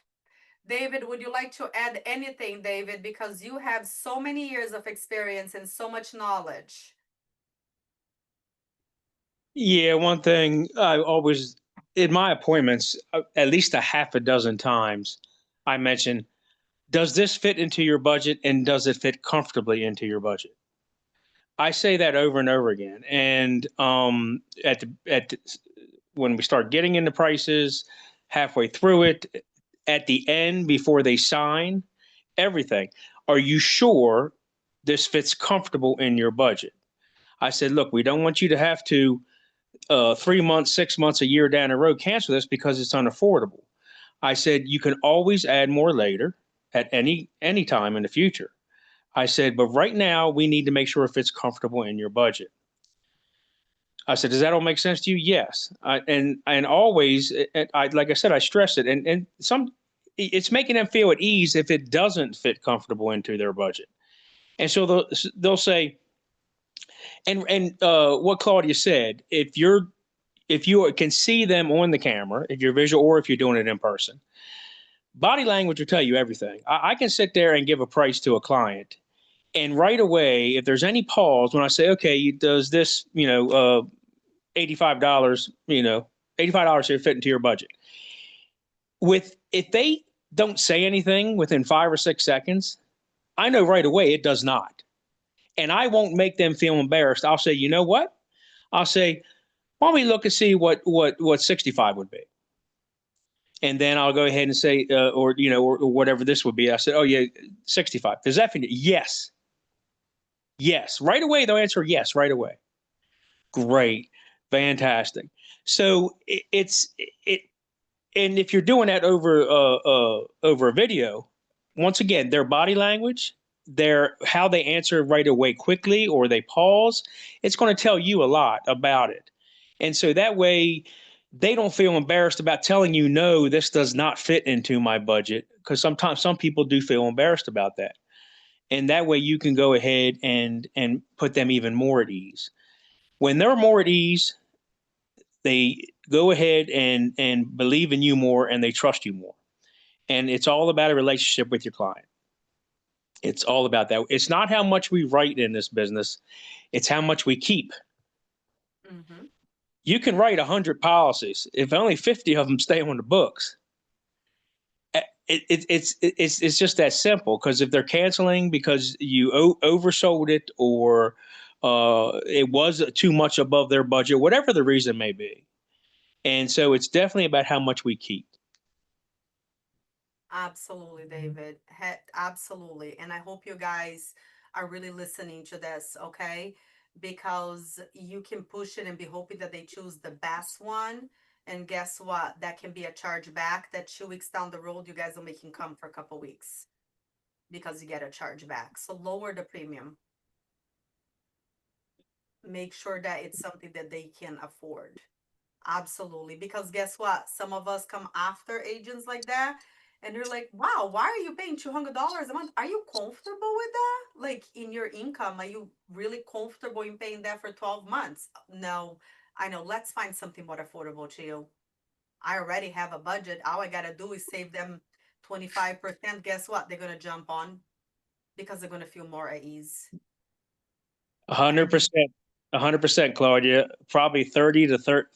David, would you like to add anything, David? Because you have so many years of experience and so much knowledge. Yeah, one thing I always, in my appointments, at least a half a dozen times, I mention, does this fit into your budget and does it fit comfortably into your budget? I say that over and over again. And when we start getting into prices, halfway through it, at the end, before they sign, everything. Are you sure this fits comfortable in your budget? I said, look, we don't want you to have to 3 months, 6 months, a year down the road cancel this because it's unaffordable. I said you can always add more later at any time in the future. I said, but right now we need to make sure if it's comfortable in your budget. I said, does that all make sense to you? Yes. And always, I like I said, I stress it, and it's making them feel at ease if it doesn't fit comfortable into their budget. And so they'll say, and what Claudia said, if you can see them on the camera, if you're visual or if you're doing it in person, body language will tell you everything. I can sit there and give a price to a client, and right away, if there's any pause when I say, okay, does this, $85, $85 here fit into your budget? If they don't say anything within 5 or 6 seconds, I know right away it does not. And I won't make them feel embarrassed. I'll say, you know what? I'll say, Why don't we look and see what 65 would be? And then I'll go ahead and say, or whatever this would be. I said, oh yeah, 65. Does that fit? Yes. Yes. Right away, they'll answer yes right away. Great. Fantastic. So it, and if you're doing that over a video, once again, their body language, their how they answer right away quickly or they pause, it's going to tell you a lot about it. And so that way they don't feel embarrassed about telling you no, this does not fit into my budget, because sometimes some people do feel embarrassed about that. And that way you can go ahead and put them even more at ease. When they're more at ease, they go ahead and believe in you more and they trust you more. And it's all about a relationship with your client. It's all about that. It's not how much we write in this business, it's how much we keep. Mm-hmm. You can write 100 policies. If only 50 of them stay on the books, it's just that simple. Because if they're canceling because you oversold it, or it was too much above their budget, whatever the reason may be. And so it's definitely about how much we keep. Absolutely, David. Absolutely. And I hope you guys are really listening to this, okay? Because you can push it and be hoping that they choose the best one. And guess what? That can be a charge back that 2 weeks down the road, you guys will make income for a couple weeks because you get a charge back. So lower the premium. Make sure that it's something that they can afford. Absolutely. Because guess what? Some of us come after agents like that and they're like, wow, why are you paying $200 a month? Are you comfortable with that? Like in your income, are you really comfortable in paying that for 12 months? No, I know. Let's find something more affordable to you. I already have a budget. All I got to do is save them 25%. Guess what? They're going to jump on because they're going to feel more at ease. 100%. 100%, Claudia. Probably 30 to 30,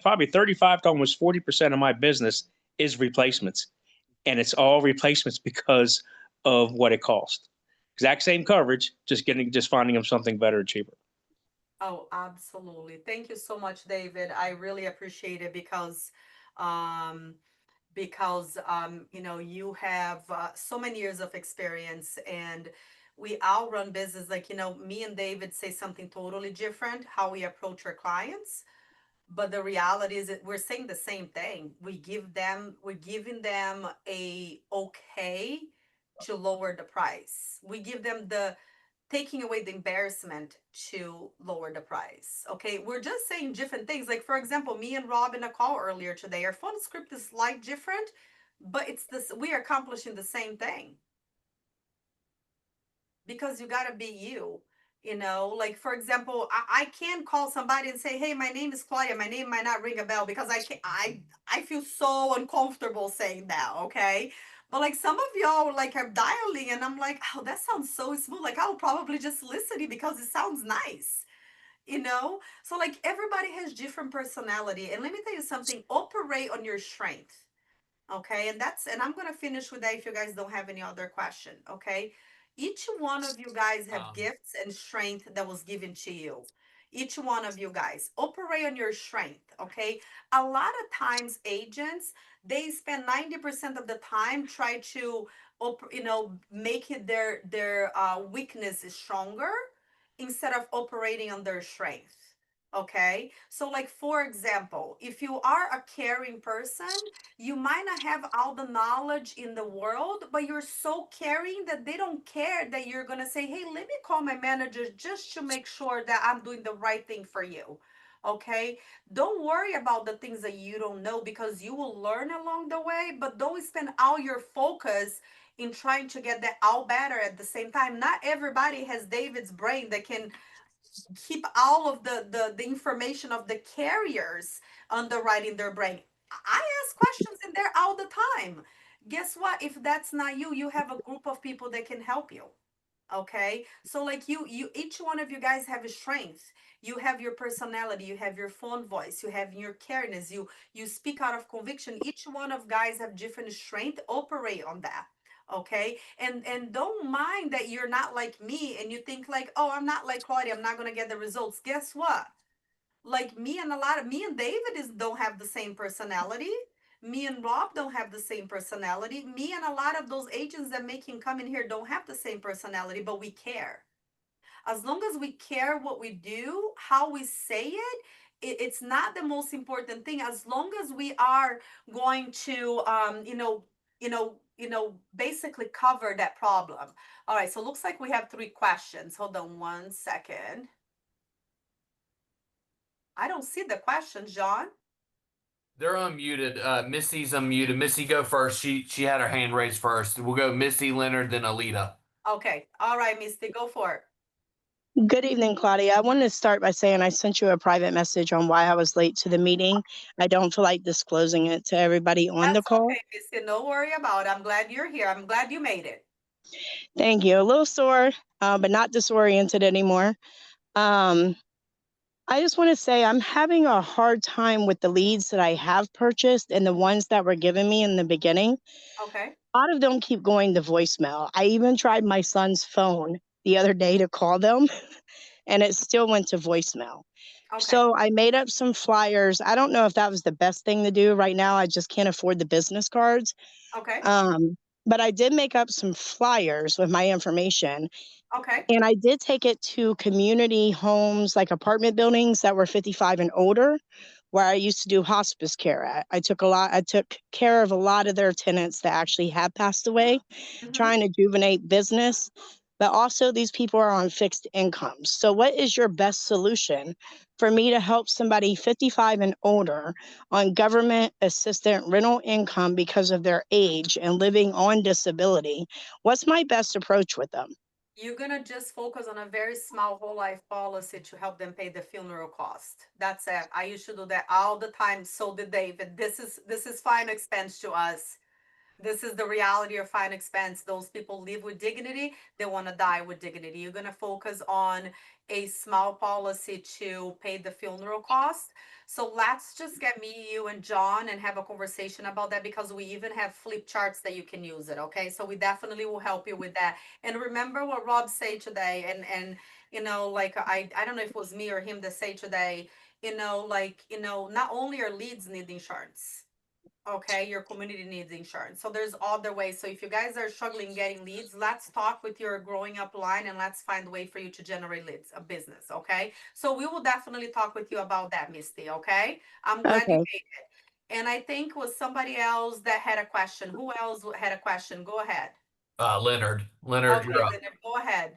probably 35 to almost 40% of my business is replacements. And it's all replacements because of what it costs. Exact same coverage, just finding them something better and cheaper. Oh, absolutely. Thank you so much, David. I really appreciate it um, you have so many years of experience and we all run business like, me and David say something totally different, how we approach our clients. But the reality is that we're saying the same thing. We're giving them a okay to lower the price. We give them the taking away the embarrassment to lower the price. Okay, we're just saying different things. Like for example, me and Rob in a call earlier today, our phone script is slight different, but it's this we are accomplishing the same thing. Because you gotta be you. Like for example, I can call somebody and say, hey, my name is Claudia. My name might not ring a bell because I feel so uncomfortable saying that, okay? But like some of y'all like are dialing and I'm like, oh, that sounds so smooth. Like I'll probably just listen it because it sounds nice. So like everybody has different personality. And let me tell you something, operate on your strength. Okay, and I'm gonna finish with that if you guys don't have any other question. Okay, each one of you guys have gifts and strength that was given to you. Each one of you guys operate on your strength. Okay, a lot of times agents they spend 90% of the time try to make it their weakness is stronger instead of operating on their strength. Okay, so like for example, if you are a caring person, you might not have all the knowledge in the world, but you're so caring that they don't care that you're going to say, hey, let me call my manager just to make sure that I'm doing the right thing for you. Okay. Don't worry about the things that you don't know because you will learn along the way, but don't spend all your focus in trying to get that all better at the same time. Not everybody has David's brain that can keep all of the information of the carriers underwriting their brain. I ask questions in there all the time. Guess what? If that's not you, you have a group of people that can help you. Okay, so like you each one of you guys have a strength. You have your personality, you have your phone voice, you have your careness, you speak out of conviction. Each one of guys have different strength. Operate on that. Okay, and don't mind that you're not like me and you think like, oh, I'm not like Claudia, I'm not gonna get the results. Guess what? like me and David don't have the same personality. Me and Rob don't have the same personality. Me and a lot of those agents that make him come in here don't have the same personality, but we care. As long as we care what we do, how we say it, it's not the most important thing. As long as we are going to, basically cover that problem. All right, so looks like we have 3 questions. Hold on one second. I don't see the questions, John. They're unmuted. Missy's unmuted. Missy, go first. She had her hand raised first. We'll go Missy, Leonard, then Alita. Okay, all right, Misty, go for it. Good evening, Claudia. I wanted to start by saying I sent you a private message on why I was late to the meeting. I don't feel like disclosing it to everybody on the That's call. okay, Misty, no worry about it. I'm glad you're here. I'm glad you made it. Thank you. A little sore, but not disoriented anymore. I just want to say I'm having a hard time with the leads that I have purchased and the ones that were given me in the beginning. Okay, A lot of them keep going to voicemail. I even tried my son's phone the other day to call them, and it still went to voicemail. okay, So I made up some flyers. I don't know if that was the best thing to do right now. I just can't afford the business cards. okay, But I did make up some flyers with my information. okay, And I did take it to community homes, like apartment buildings that were 55 and older, where I used to do hospice care at. I took care of a lot of their tenants that actually had passed away, mhm. trying to rejuvenate business. But also these people are on fixed incomes. So what is your best solution for me to help somebody 55 and older on government assistant rental income because of their age and living on disability? What's my best approach with them? You're gonna just focus on a very small whole life policy to help them pay the funeral cost. That's it. I used to do that all the time. So did David. This is fine expense to us. This is the reality of fine expense. Those people live with dignity. They want to die with dignity. You're going to focus on a small policy to pay the funeral cost. So let's just get me, you, and John and have a conversation about that, because we even have flip charts that you can use it. Okay. So we definitely will help you with that. And remember what Rob said today. And like I don't know if it was me or him that said today, not only our leads need insurance. Okay, your community needs insurance. So there's other ways. So if you guys are struggling getting leads, let's talk with your growing up line and let's find a way for you to generate leads, a business. Okay. So we will definitely talk with you about that, Misty. Okay. I'm glad you Okay. made it. And I think was somebody else that had a question. Who else had a question? Go ahead. Leonard, Okay, you're up. Leonard, go ahead.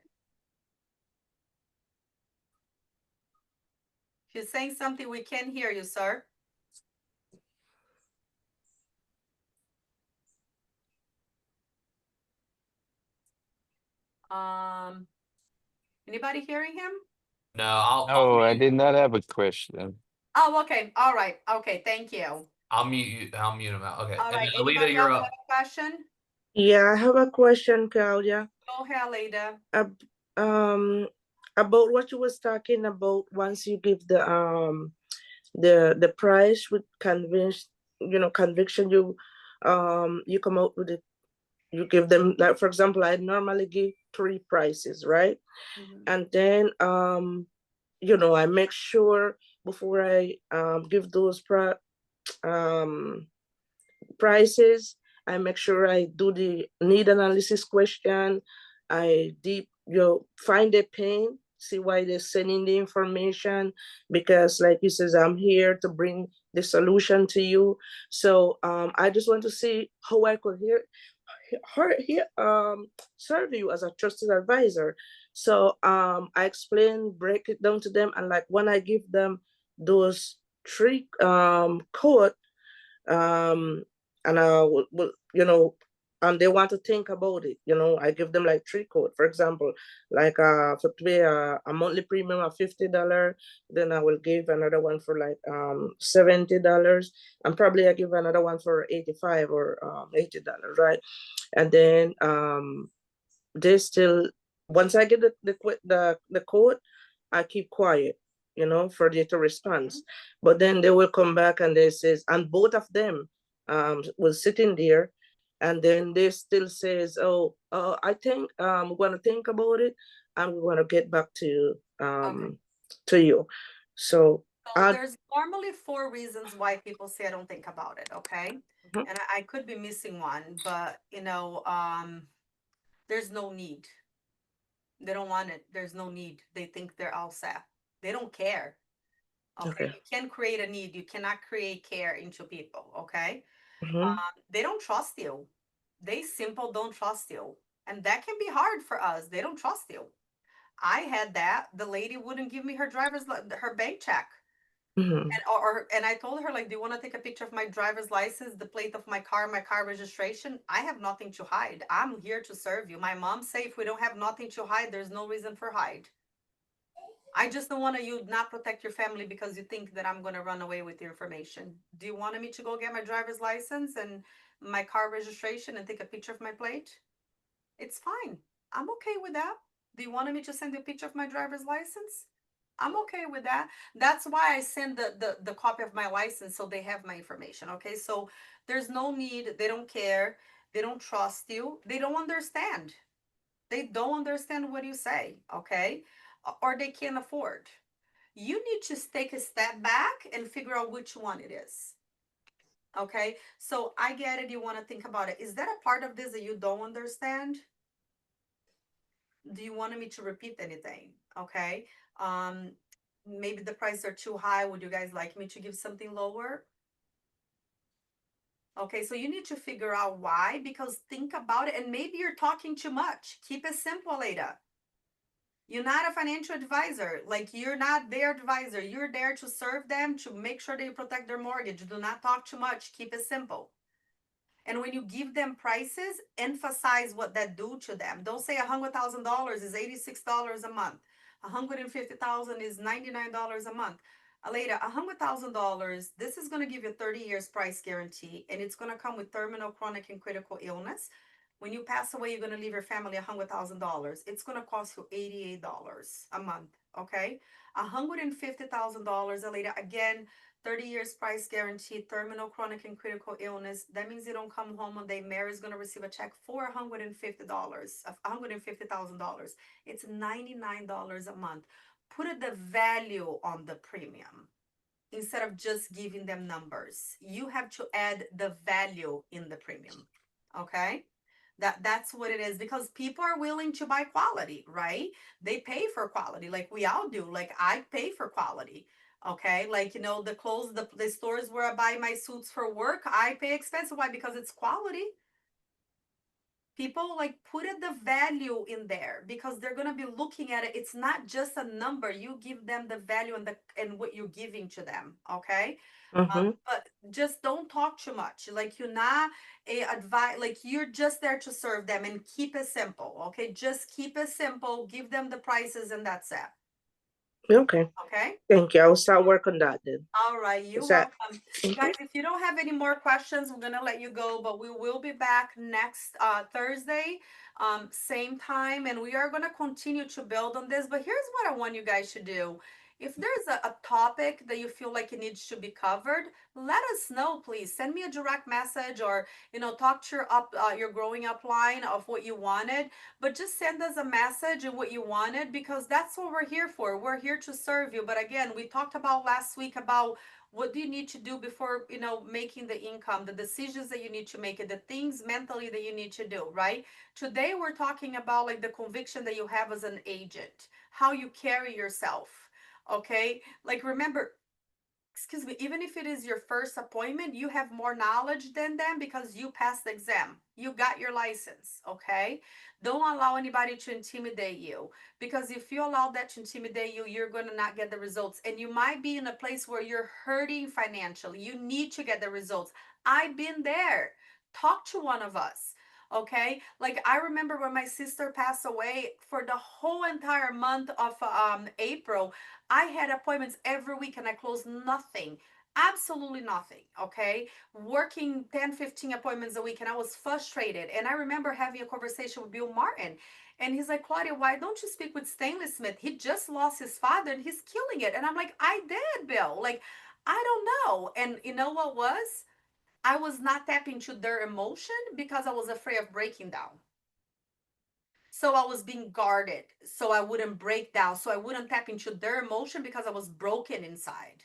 If you're saying something, we can't hear you, sir. Anybody hearing him? No, I'll No, I mute. did not have a question. Oh, okay. All right. Okay. Thank you. I'll mute you. I'll mute him out. Okay. All And right. then Alita, Anybody you're else up. have a question? Yeah, I have a question, Claudia. Go ahead, Leda. About what you was talking about. Once you give the price with conviction, you come out with it. You give them, like, for example, I normally give 3 prices, right? Mhm. And then I make sure before I give those prices, I make sure I do the need analysis question. I find the pain, see why they're sending the information, because like you says, I'm here to bring the solution to you. So I just want to see how I could serve you as a trusted advisor. So I break it down to them, and like when I give them those 3 code, and I will and they want to think about it, I give them like 3 code, for example, like for to pay a monthly premium of $50, then I will give another one for like $70, and probably I give another one for 85 or $80, right? And then they still, once I get the code, I keep quiet, for them to respond. But then they will come back and they says, and both of them will sit in there, and then they still says, I think we're going to think about it, and we're going to get back to you. So So Uh, there's normally 4 reasons why people say I don't think about it, okay? Mhm. And I could be missing one, but there's no need. They don't want it. There's no need. They think they're all set. They don't care. Okay. Okay. You can't create a need. You cannot create care into people. Okay. Mhm. They don't trust you. They simple don't trust you. And that can be hard for us. They don't trust you. I had that. The lady wouldn't give me her her bank check. Mhm. And I told her, like, do you want to take a picture of my driver's license, the plate of my car registration? I have nothing to hide. I'm here to serve you. My mom say if we don't have nothing to hide, there's no reason for hide. I just don't want you not protect your family because you think that I'm gonna run away with your information. Do you want me to go get my driver's license and my car registration and take a picture of my plate? It's fine. I'm okay with that. Do you want me to send you a picture of my driver's license? I'm okay with that. That's why I send the copy of my license so they have my information. Okay. So there's no need. They don't care. They don't trust you. They don't understand. They don't understand what you say. Okay. Or they can't afford. You need to take a step back and figure out which one it is. Okay. So I get it. You want to think about it. Is that a part of this that you don't understand? Do you want me to repeat anything? Okay. Um, maybe the prices are too high. Would you guys like me to give something lower? Okay, so you need to figure out why, because think about it, and maybe you're talking too much. Keep it simple, Ada. You're not a financial advisor. Like, you're not their advisor. You're there to serve them, to make sure they protect their mortgage. Do not talk too much. Keep it simple. And when you give them prices, emphasize what that do to them. Don't say $100,000 is $86 a month. 150,000 is $99 a month. Later, $100,000. This is going to give you 30 years price guarantee, and it's going to come with terminal, chronic, and critical illness. When you pass away, you're going to leave your family $100,000. It's going to cost you $88 a month. Okay, $150,000 later. Again, 30 years price guarantee, terminal, chronic, and critical illness. That means you don't come home one day. Mary's going to receive a check for $150, of $150,000. It's $99 a month. Put the value on the premium instead of just giving them numbers. You have to add the value in the premium. Okay? That's what it is, because people are willing to buy quality, right? They pay for quality, like we all do. Like, I pay for quality. Okay, like, the clothes, the stores where I buy my suits for work, I pay expensive. Why? Because it's quality. People like put the value in there because they're gonna be looking at it. It's not just a number. You give them the value and what you're giving to them. Okay. Mhm. But just don't talk too much. Like, you're not a advice. Like, you're just there to serve them, and keep it simple. Okay, just keep it simple. Give them the prices, and that's it. Okay. Okay. Thank you. I will start work on that then. All right, you're Is that? welcome. Mhm. Guys, if you don't have any more questions, I'm gonna let you go, but we will be back next Thursday, same time, and we are gonna continue to build on this. But here's what I want you guys to do. If there's a topic that you feel like it needs to be covered, let us know, please. Send me a direct message, or talk to your growing up line of what you wanted. But just send us a message of what you wanted, because that's what we're here for. We're here to serve you. But again, we talked about last week about what do you need to do before making the income, the decisions that you need to make, the things mentally that you need to do, right? Today we're talking about like the conviction that you have as an agent, how you carry yourself. Okay, like, remember, excuse me, even if it is your first appointment, you have more knowledge than them because you passed the exam. You got your license, okay? Don't allow anybody to intimidate you, because if you allow that to intimidate you, you're going to not get the results. And you might be in a place where you're hurting financially. You need to get the results. I've been there. Talk to one of us. Okay, like, I remember when my sister passed away, for the whole entire month of April, I had appointments every week and I closed nothing. Absolutely nothing. Okay. Working 10, 15 appointments a week, and I was frustrated. And I remember having a conversation with Bill Martin. And he's like, Claudia, why don't you speak with Stanley Smith? He just lost his father and he's killing it. And I'm like, I did, Bill. Like, I don't know. And you know what was? I was not tapping to their emotion because I was afraid of breaking down. So I was being guarded so I wouldn't break down, so I wouldn't tap into their emotion because I was broken inside.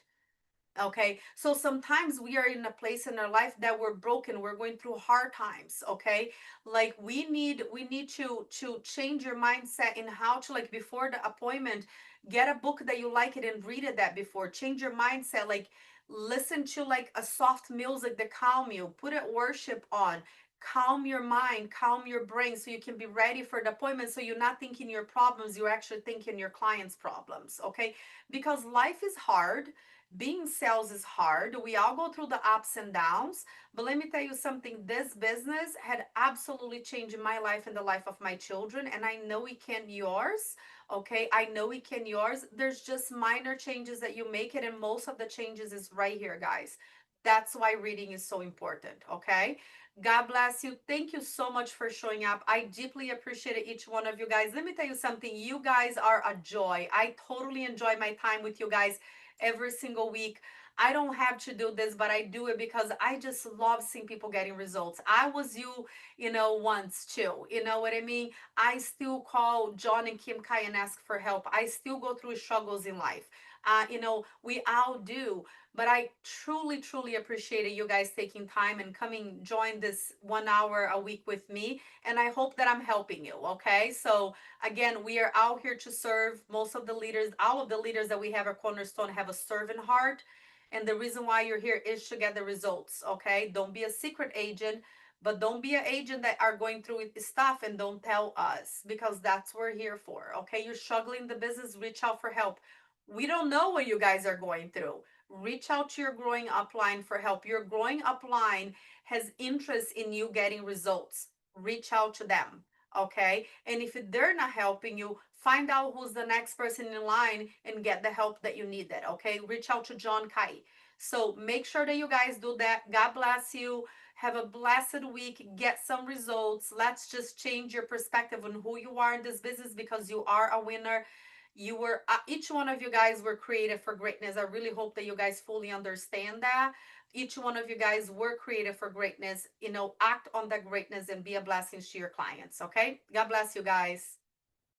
Okay, so sometimes we are in a place in our life that we're broken, we're going through hard times. Okay, like we need to change your mindset in how to, like, before the appointment, get a book that you like it and read it that before. Change your mindset, like listen to like a soft music that calm you, put it worship on, calm your mind, calm your brain, so you can be ready for the appointment, so you're not thinking your problems, you're actually thinking your client's problems. Okay, because life is hard, being sales is hard. We all go through the ups and downs. But let me tell you something, this business had absolutely changed my life and the life of my children. And I know it can yours. Okay. I know it can yours. There's just minor changes that you make it. And most of the changes is right here, guys. That's why reading is so important. Okay. God bless you. Thank you so much for showing up. I deeply appreciate each one of you guys. Let me tell you something. You guys are a joy. I totally enjoy my time with you guys every single week. I don't have to do this, but I do it because I just love seeing people getting results. I was once too. You know what I mean? I still call John and Kim Kai and ask for help. I still go through struggles in life. We all do. But I truly, truly appreciate you guys taking time and coming join this 1 hour a week with me. And I hope that I'm helping you. Okay. So again, we are out here to serve. Most of the leaders, all of the leaders that we have at Cornerstone have a servant heart. And the reason why you're here is to get the results. Okay. Don't be a secret agent, but don't be an agent that are going through stuff and don't tell us, because that's what we're here for. Okay. You're struggling in the business, reach out for help. We don't know what you guys are going through. Reach out to your growing upline for help. Your growing upline has interest in you getting results. Reach out to them. Okay. And if they're not helping you, find out who's the next person in line and get the help that you needed. Okay. Reach out to John Kai. So make sure that you guys do that. God bless you. Have a blessed week. Get some results. Let's just change your perspective on who you are in this business, because you are a winner. You were each one of you guys were created for greatness. I really hope that you guys fully understand that. Each one of you guys were created for greatness. Act on that greatness and be a blessing to your clients. Okay. God bless you guys.